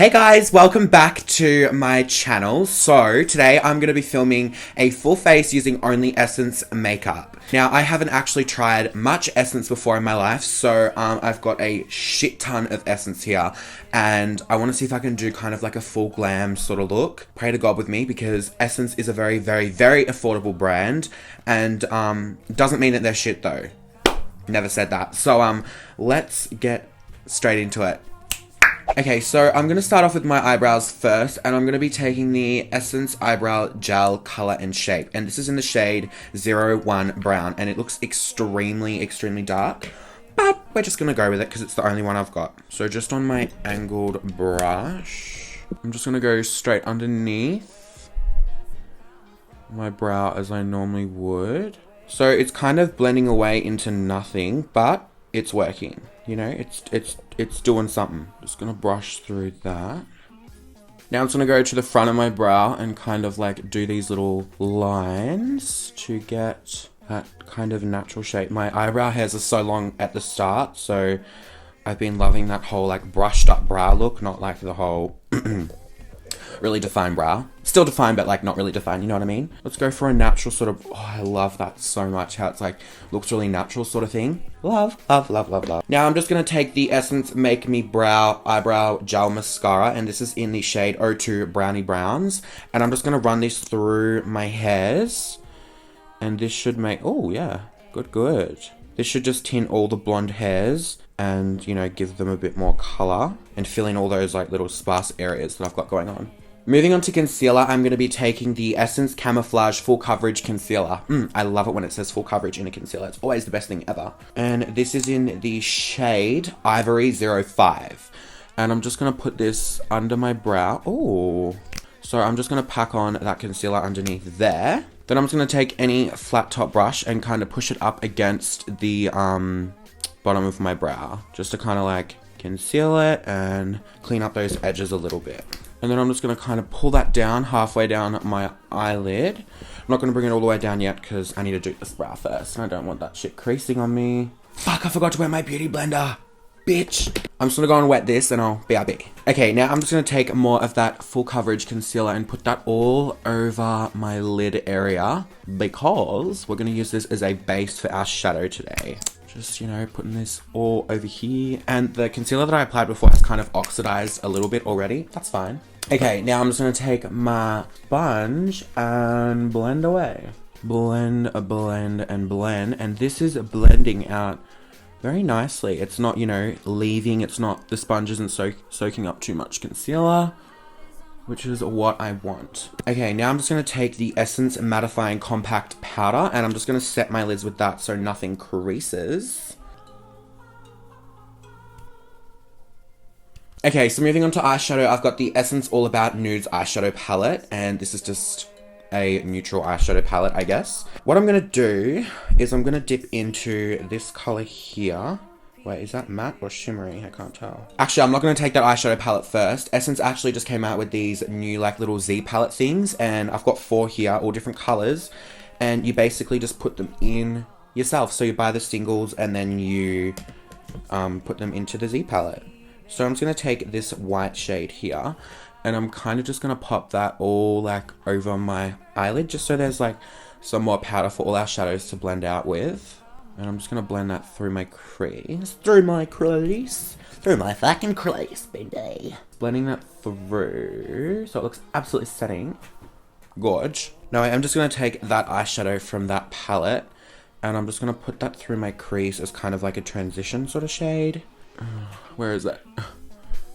Hey guys, welcome back to my channel. So today I'm going to be filming a full face using only Essence makeup. Now I haven't actually tried much Essence before in my life, so I've got a shit ton of Essence here and I want to see if I can do kind of like a full glam sort of look. Pray to God with me because Essence is a very affordable brand and doesn't mean that they're shit though. Never said that. So let's get straight into it. Okay, so I'm going to start off with my eyebrows first, and I'm going to be taking the Essence Eyebrow Gel Color and Shape, and this is in the shade 01 Brown, and it looks extremely dark, but we're just going to go with it because it's the only one I've got. So just on my angled brush, I'm just going to go straight underneath my brow as I normally would. So it's kind of blending away into nothing, but it's working. You know, it's doing something. Just gonna brush through that. Now I'm just gonna go to the front of my brow and kind of like do these little lines to get that kind of natural shape. My eyebrow hairs are so long at the start, so I've been loving that whole like brushed up brow look, not like the whole really defined brow. Still defined, but like not really defined, you know what I mean? Let's go for a natural sort of, oh, I love that so much, how it's like, looks really natural sort of thing. Love. Now I'm just gonna take the Essence Make Me Brow Eyebrow Gel Mascara, and this is in the shade 02 Brownie Browns. And I'm just gonna run this through my hairs. And this should make, oh yeah, good. This should just tint all the blonde hairs and, you know, give them a bit more color and fill in all those like little sparse areas that I've got going on. Moving on to concealer, I'm going to be taking the Essence Camouflage Full Coverage Concealer. I love it when it says full coverage in a concealer. It's always the best thing ever. And this is in the shade Ivory 05. And I'm just going to put this under my brow. Oh. So I'm just going to pack on that concealer underneath there. Then I'm just going to take any flat top brush and kind of push it up against the bottom of my brow. Just to kind of like conceal it and clean up those edges a little bit. And then I'm just going to kind of pull that down halfway down my eyelid. I'm not going to bring it all the way down yet because I need to do this brow first. And I don't want that shit creasing on me. Fuck, I forgot to wear my beauty blender. Bitch. I'm just going to go and wet this and I'll BRB. Okay, now I'm just going to take more of that full coverage concealer and put that all over my lid area. Because we're going to use this as a base for our shadow today. Just, you know, putting this all over here. And the concealer that I applied before has kind of oxidized a little bit already. That's fine. Okay, now I'm just going to take my sponge and blend away. Blend. And this is blending out very nicely. It's not, you know, leaving. It's not, the sponge isn't soaking up too much concealer, which is what I want. Okay, now I'm just going to take the Essence Mattifying Compact Powder and I'm just going to set my lids with that so nothing creases. Okay, so moving on to eyeshadow, I've got the Essence All About Nudes eyeshadow palette, and this is just a neutral eyeshadow palette, I guess. What I'm going to do is I'm going to dip into this color here. Wait, is that matte or shimmery? I can't tell. Actually, I'm not going to take that eyeshadow palette first. Essence actually just came out with these new like little Z palette things, and I've got 4 here, all different colors, and you basically just put them in yourself. So you buy the singles and then you put them into the Z palette. So I'm just going to take this white shade here, and I'm kind of just going to pop that all like over my eyelid, just so there's like some more powder for all our shadows to blend out with. And I'm just going to blend that through my crease. Through my fucking crease, baby. Blending that through so it looks absolutely stunning. Gorge. Now I'm just going to take that eyeshadow from that palette and I'm just going to put that through my crease as kind of like a transition sort of shade. Where is that?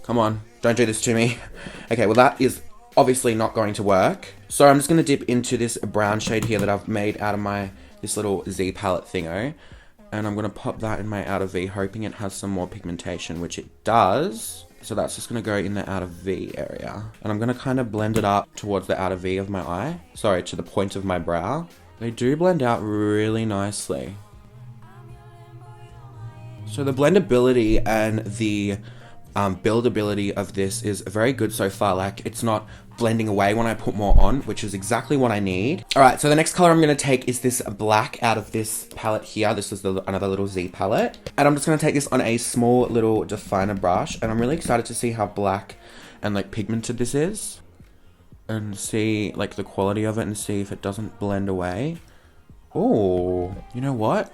Come on, don't do this to me. Okay, well that is obviously not going to work. So I'm just going to dip into this brown shade here that I've made out of this little Z palette thingo, and I'm going to pop that in my outer V, hoping it has some more pigmentation, which it does. So that's just going to go in the outer V area, and I'm going to kind of blend it up towards the outer V of my eye, sorry, to the point of my brow. They do blend out really nicely. So the blendability and the buildability of this is very good so far. Like, it's not blending away when I put more on, which is exactly what I need. Alright, so the next color I'm going to take is this black out of this palette here. This is another little Z palette. And I'm just going to take this on a small little definer brush. And I'm really excited to see how black and like pigmented this is. And see like the quality of it and see if it doesn't blend away. Oh, you know what?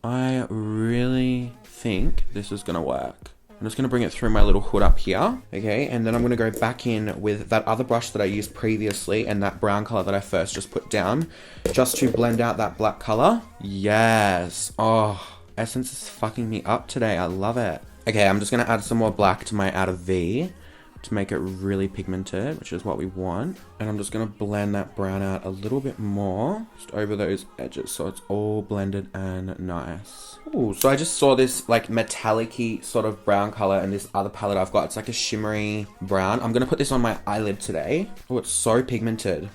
I really think this is gonna work. I'm just gonna bring it through my little hood up here. Okay, and then I'm gonna go back in with that other brush that I used previously and that brown color that I first just put down, just to blend out that black color. Yes. Oh, Essence is fucking me up today. I love it. Okay, I'm just gonna add some more black to my outer V to make it really pigmented, which is what we want. And I'm just gonna blend that brown out a little bit more, just over those edges, so it's all blended and nice. Ooh, so I just saw this like metallic-y sort of brown color in this other palette I've got. It's like a shimmery brown. I'm gonna put this on my eyelid today. Oh, it's so pigmented.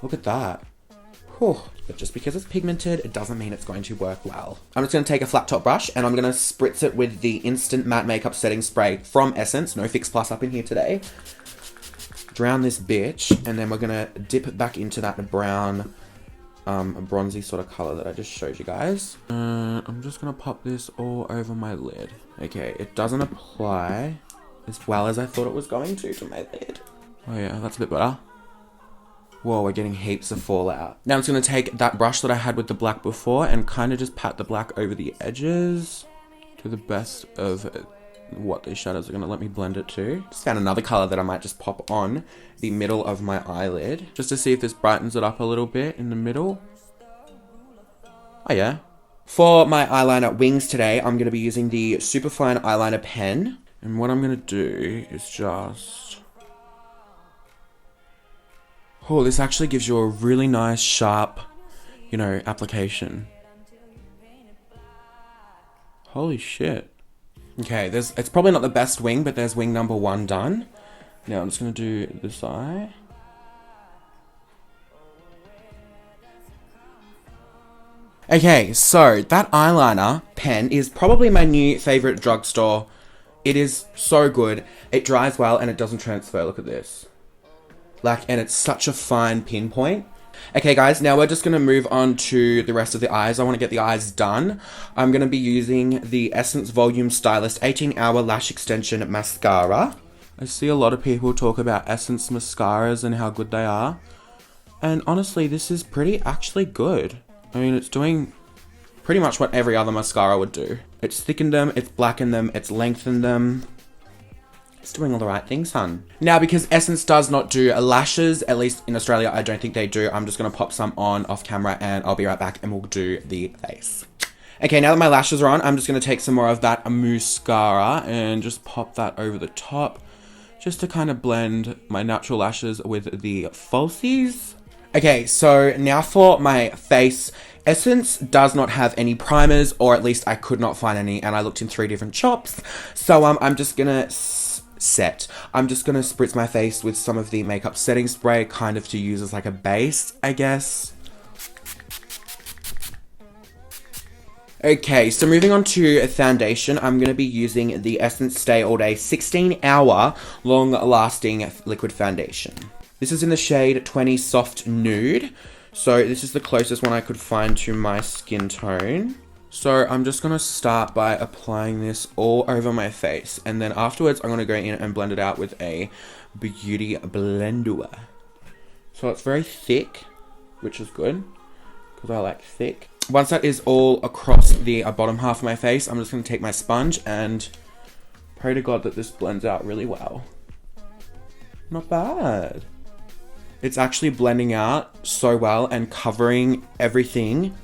Look at that. Whew. But just because it's pigmented, it doesn't mean it's going to work well. I'm just going to take a flat top brush and I'm going to spritz it with the Instant Matte Makeup Setting Spray from Essence. No Fix Plus up in here today. Drown this bitch, and then we're going to dip it back into that brown, bronzy sort of color that I just showed you guys. I'm just going to pop this all over my lid. Okay, it doesn't apply as well as I thought it was going to my lid. Oh yeah, that's a bit better. Whoa, we're getting heaps of fallout. Now I'm just going to take that brush that I had with the black before and kind of just pat the black over the edges to the best of what these shadows are going to let me blend it to. Just found another color that I might just pop on the middle of my eyelid just to see if this brightens it up a little bit in the middle. Oh yeah. For my eyeliner wings today, I'm going to be using the Superfine Eyeliner Pen. And what I'm going to do is just... Oh, this actually gives you a really nice, sharp, you know, application. Holy shit. Okay, it's probably not the best wing, but there's wing number 1 done. Now I'm just going to do this eye. Okay, so that eyeliner pen is probably my new favorite drugstore. It is so good. It dries well and it doesn't transfer. Look at this. Like, and it's such a fine pinpoint. Okay guys, now we're just going to move on to the rest of the eyes. I want to get the eyes done. I'm going to be using the Essence Volume Stylist 18-Hour Lash Extension Mascara. I see a lot of people talk about Essence mascaras and how good they are. And honestly, this is actually good. I mean, it's doing pretty much what every other mascara would do. It's thickened them, it's blackened them, it's lengthened them. It's doing all the right things, hun. Now, because Essence does not do lashes, at least in Australia, I don't think they do. I'm just going to pop some on off camera and I'll be right back and we'll do the face. Okay, now that my lashes are on, I'm just going to take some more of that mascara and just pop that over the top. Just to kind of blend my natural lashes with the falsies. Okay, so now for my face. Essence does not have any primers, or at least I could not find any, and I looked in 3 different shops. So I'm just going to... I'm just going to spritz my face with some of the makeup setting spray, kind of to use as like a base, I guess. Okay, so moving on to foundation, I'm going to be using the Essence Stay All Day 16-Hour Long-Lasting Liquid Foundation. This is in the shade 20 Soft Nude, so this is the closest one I could find to my skin tone. So I'm just going to start by applying this all over my face. And then afterwards, I'm going to go in and blend it out with a beauty blender. So it's very thick, which is good, because I like thick. Once that is all across the bottom half of my face, I'm just going to take my sponge and pray to God that this blends out really well. Not bad. It's actually blending out so well and covering everything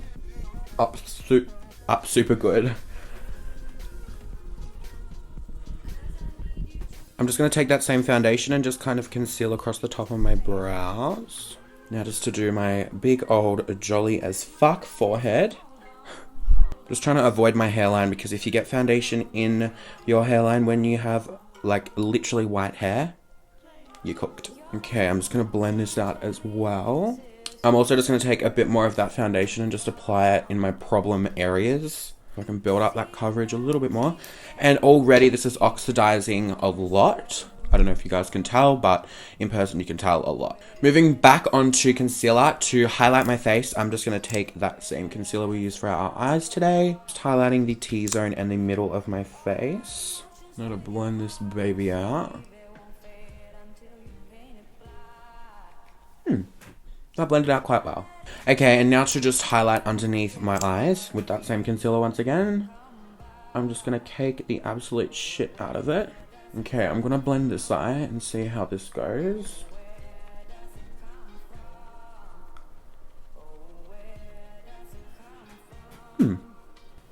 up super good. I'm just going to take that same foundation and just kind of conceal across the top of my brows. Now just to do my big old jolly as fuck forehead. Just trying to avoid my hairline, because if you get foundation in your hairline when you have like literally white hair, you're cooked. Okay, I'm just going to blend this out as well. I'm also just going to take a bit more of that foundation and just apply it in my problem areas. So I can build up that coverage a little bit more. And already this is oxidizing a lot. I don't know if you guys can tell, but in person you can tell a lot. Moving back onto concealer to highlight my face, I'm just going to take that same concealer we used for our eyes today. Just highlighting the T-zone and the middle of my face. Now to blend this baby out. That blended out quite well. Okay, and now to just highlight underneath my eyes with that same concealer once again. I'm just gonna cake the absolute shit out of it. Okay, I'm gonna blend this eye and see how this goes.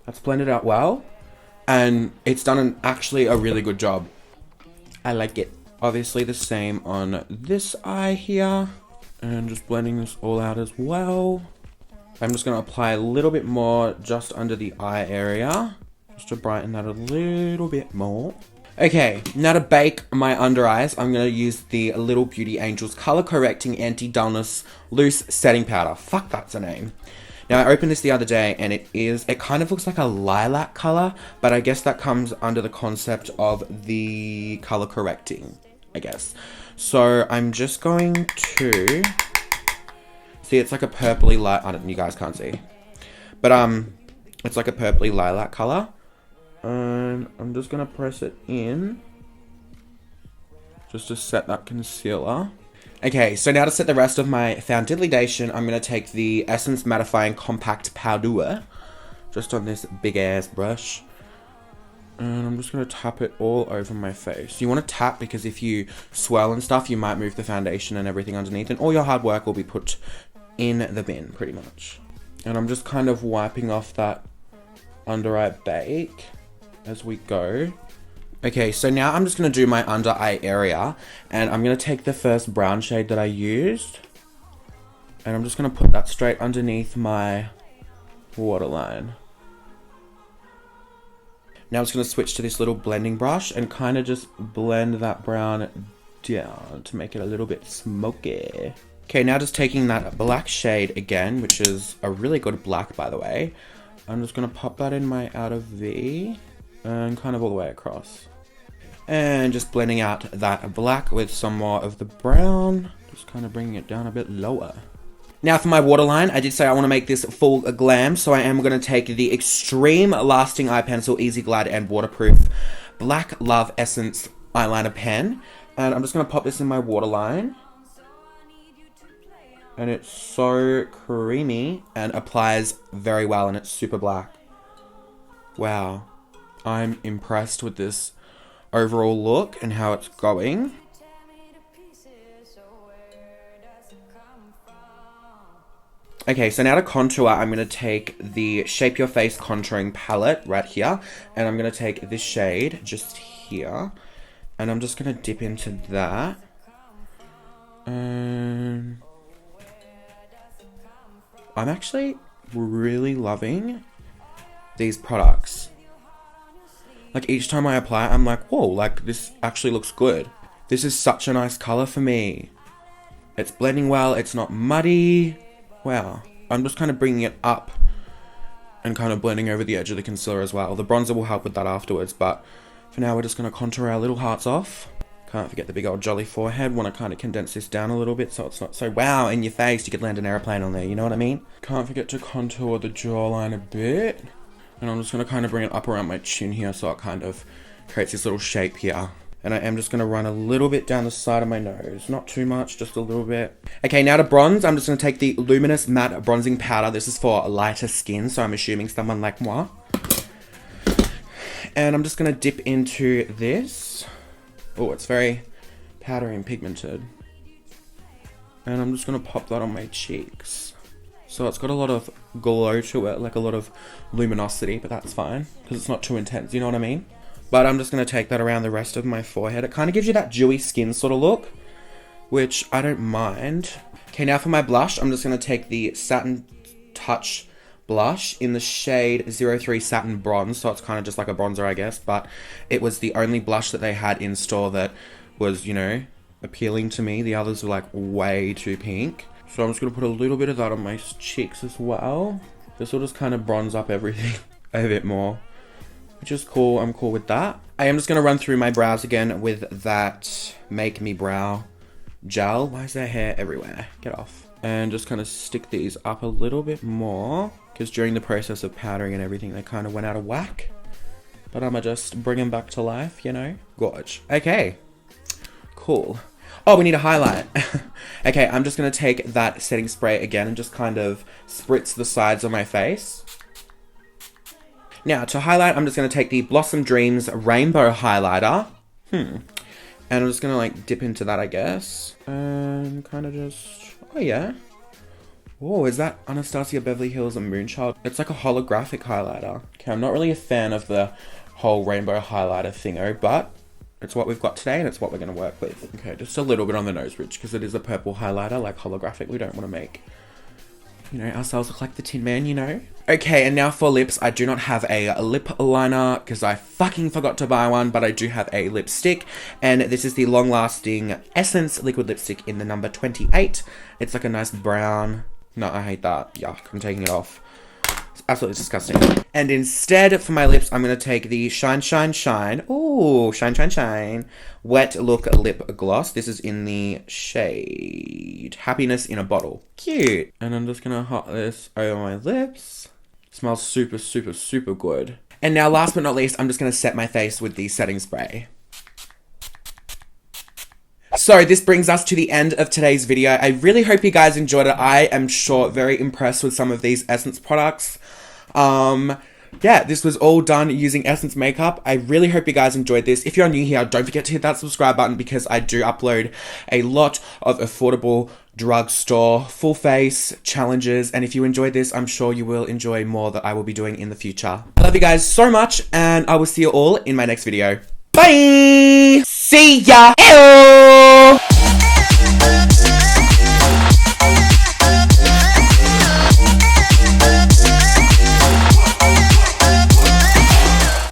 That's blended out well. And it's done actually a really good job. I like it. Obviously the same on this eye here. And just blending this all out as well. I'm just going to apply a little bit more just under the eye area. Just to brighten that a little bit more. Okay, now to bake my under eyes, I'm going to use the Little Beauty Angels Color Correcting Anti-Dullness Loose Setting Powder. Fuck, that's a name. Now, I opened this the other day, and it kind of looks like a lilac color, but I guess that comes under the concept of the color correcting, I guess. So, I'm just going to... See, it's like a purpley light... you guys can't see. But, it's like a purpley lilac color. And I'm just going to press it in. Just to set that concealer. Okay, so now to set the rest of my foundation, I'm going to take the Essence Mattifying Compact Powder. Just on this big ass brush. And I'm just going to tap it all over my face. You want to tap because if you swirl and stuff, you might move the foundation and everything underneath. And all your hard work will be put in the bin, pretty much. And I'm just kind of wiping off that under eye bake as we go. Okay, so now I'm just going to do my under eye area. And I'm going to take the first brown shade that I used. And I'm just going to put that straight underneath my waterline. Now I'm just going to switch to this little blending brush and kind of just blend that brown down to make it a little bit smoky. Okay, now just taking that black shade again, which is a really good black, by the way. I'm just going to pop that in my outer V and kind of all the way across. And just blending out that black with some more of the brown. Just kind of bringing it down a bit lower. Now for my waterline, I did say I want to make this full glam, so I am going to take the Extreme Lasting Eye Pencil Easy Glide and Waterproof Black Love Essence Eyeliner Pen. And I'm just going to pop this in my waterline. And it's so creamy and applies very well, and it's super black. Wow. I'm impressed with this overall look and how it's going. Okay, so now to contour, I'm going to take the Shape Your Face contouring palette right here. And I'm going to take this shade just here. And I'm just going to dip into that. I'm actually really loving these products. Like each time I apply it, I'm like, whoa, like this actually looks good. This is such a nice color for me. It's blending well, it's not muddy. Wow. I'm just kind of bringing it up and kind of blending over the edge of the concealer as well. The bronzer will help with that afterwards, but for now we're just going to contour our little hearts off. Can't forget the big old jolly forehead. Want to kind of condense this down a little bit so it's not so wow in your face. You could land an airplane on there, you know what I mean? Can't forget to contour the jawline a bit. And I'm just going to kind of bring it up around my chin here so it kind of creates this little shape here. And I am just going to run a little bit down the side of my nose. Not too much, just a little bit. Okay, now to bronze. I'm just going to take the Luminous Matte Bronzing Powder. This is for lighter skin, so I'm assuming someone like moi. And I'm just going to dip into this. Oh, it's very powdery and pigmented. And I'm just going to pop that on my cheeks. So it's got a lot of glow to it, like a lot of luminosity, but that's fine. Because it's not too intense, you know what I mean? But I'm just going to take that around the rest of my forehead. It kind of gives you that dewy skin sort of look, which I don't mind. Okay, now for my blush, I'm just going to take the Satin Touch blush in the shade 03 Satin Bronze. So it's kind of just like a bronzer, I guess. But it was the only blush that they had in store that was, you know, appealing to me. The others were like way too pink. So I'm just going to put a little bit of that on my cheeks as well. This will just kind of bronze up everything a bit more, which is cool. I'm cool with that. I am just going to run through my brows again with that Make Me Brow gel. Why is there hair everywhere? Get off. And just kind of stick these up a little bit more, because during the process of powdering and everything, they kind of went out of whack. But I'ma just bring him back to life, you know? Gorge. Okay. Cool. Oh, we need a highlight. Okay, I'm just gonna take that setting spray again and just kind of spritz the sides of my face. Now, to highlight, I'm just gonna take the Blossom Dreams Rainbow Highlighter. And I'm just gonna like dip into that, I guess. And kind of just, oh yeah. Whoa, is that Anastasia Beverly Hills and Moonchild? It's like a holographic highlighter. Okay, I'm not really a fan of the whole rainbow highlighter thingo, but it's what we've got today and it's what we're going to work with. Okay, just a little bit on the nose bridge because it is a purple highlighter, like holographic. We don't want to make, you know, ourselves look like the Tin Man, you know? Okay, and now for lips, I do not have a lip liner because I fucking forgot to buy one, but I do have a lipstick. And this is the long-lasting Essence liquid lipstick in the number 28. It's like a nice brown. No, I hate that. Yuck, I'm taking it off. It's absolutely disgusting. And instead, for my lips, I'm going to take the Shine, Shine, Shine. Ooh, Shine, Shine, Shine. Wet Look Lip Gloss. This is in the shade Happiness in a Bottle. Cute. And I'm just going to hot this over my lips. Smells super, super, super good. And now, last but not least, I'm just going to set my face with the setting spray. So this brings us to the end of today's video. I really hope you guys enjoyed it. I am sure very impressed with some of these Essence products. Yeah, this was all done using Essence makeup. I really hope you guys enjoyed this. If you're new here, don't forget to hit that subscribe button because I do upload a lot of affordable drugstore full face challenges. And if you enjoyed this, I'm sure you will enjoy more that I will be doing in the future. I love you guys so much and I will see you all in my next video. Bye! See ya! Ew!